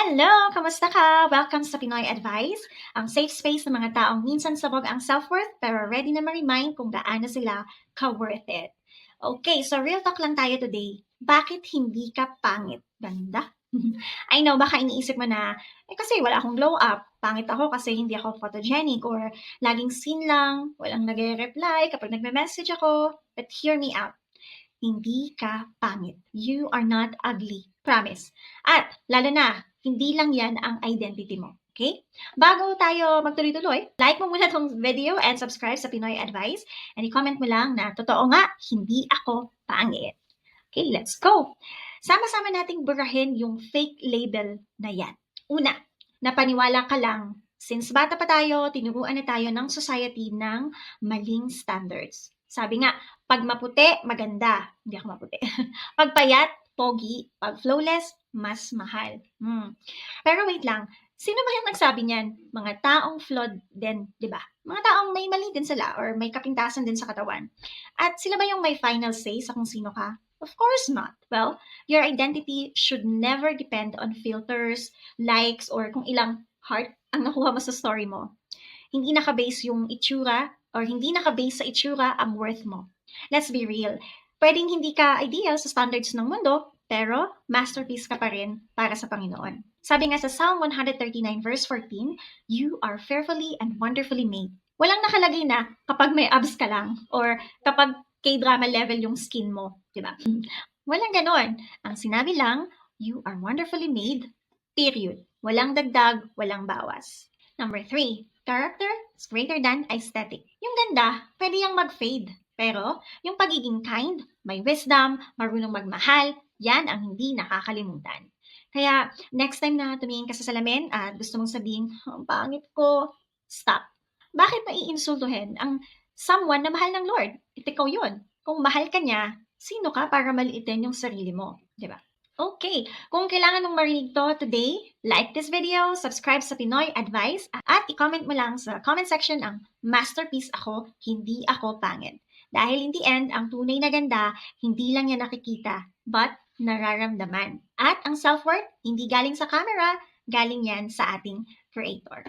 Hello! Kamusta ka? Welcome sa Pinoy Advice, ang safe space ng mga taong minsan sabog ang self-worth pero ready na ma-remind kung gaano sila ka-worth it. Okay, so real talk lang tayo today. Bakit hindi ka pangit? Ganda? I know, baka iniisip mo na, kasi wala akong glow up. Pangit ako kasi hindi ako photogenic or laging seen lang, walang nagre-reply kapag nagme-message ako. But hear me out. Hindi ka pangit. You are not ugly. Promise. At lalo na, hindi lang yan ang identity mo. Okay? Bago tayo magtuloy-tuloy, like mo muna tong video and subscribe sa Pinoy Advice. And i-comment mo lang na totoo nga, hindi ako pangit. Okay, let's go. Sama-sama nating burahin yung fake label na yan. Una, napaniwala ka lang. Since bata pa tayo, tinuruan na tayo ng society ng maling standards. Sabi nga, pag maputi, maganda. Hindi ako maputi. Pag payat, pogi. Pag flawless, mas mahal. Pero wait lang, sino ba yung nagsabi niyan? Mga taong flawed din, di ba? Mga taong may mali din sila or may kapintasan din sa katawan. At sila ba yung may final say sa kung sino ka? Of course not. Well, your identity should never depend on filters, likes, or kung ilang heart ang nakuha mo sa story mo. Hindi naka-base yung itsura or hindi naka-base sa itsura ang worth mo. Let's be real. Pwedeng hindi ka ideal sa standards ng mundo, pero masterpiece ka pa rin para sa Panginoon. Sabi nga sa Psalm 139 verse 14, you are fearfully and wonderfully made. Walang nakalagay na kapag may abs ka lang or kapag K-drama level yung skin mo, di ba? Walang ganon. Ang sinabi lang, you are wonderfully made, period. Walang dagdag, walang bawas. Number 3, character is greater than aesthetic. Yung ganda, pwede yang mag-fade. Pero, yung pagiging kind, may wisdom, marunong magmahal, yan ang hindi nakakalimutan. Kaya, next time na tumingin ka sa salamin at gusto mong sabihin, ang pangit ko, stop. Bakit maiinsultuhin ang someone na mahal ng Lord? Ikaw yun. Kung mahal ka niya, sino ka para maliitin yung sarili mo? Diba? Okay, kung kailangan mong marinig to today, like this video, subscribe sa Pinoy Advice, at i-comment mo lang sa comment section ang masterpiece ako, hindi ako pangit. Dahil in the end, ang tunay na ganda, hindi lang yan nakikita, but nararamdaman. At ang self-worth, hindi galing sa camera, galing yan sa ating creator.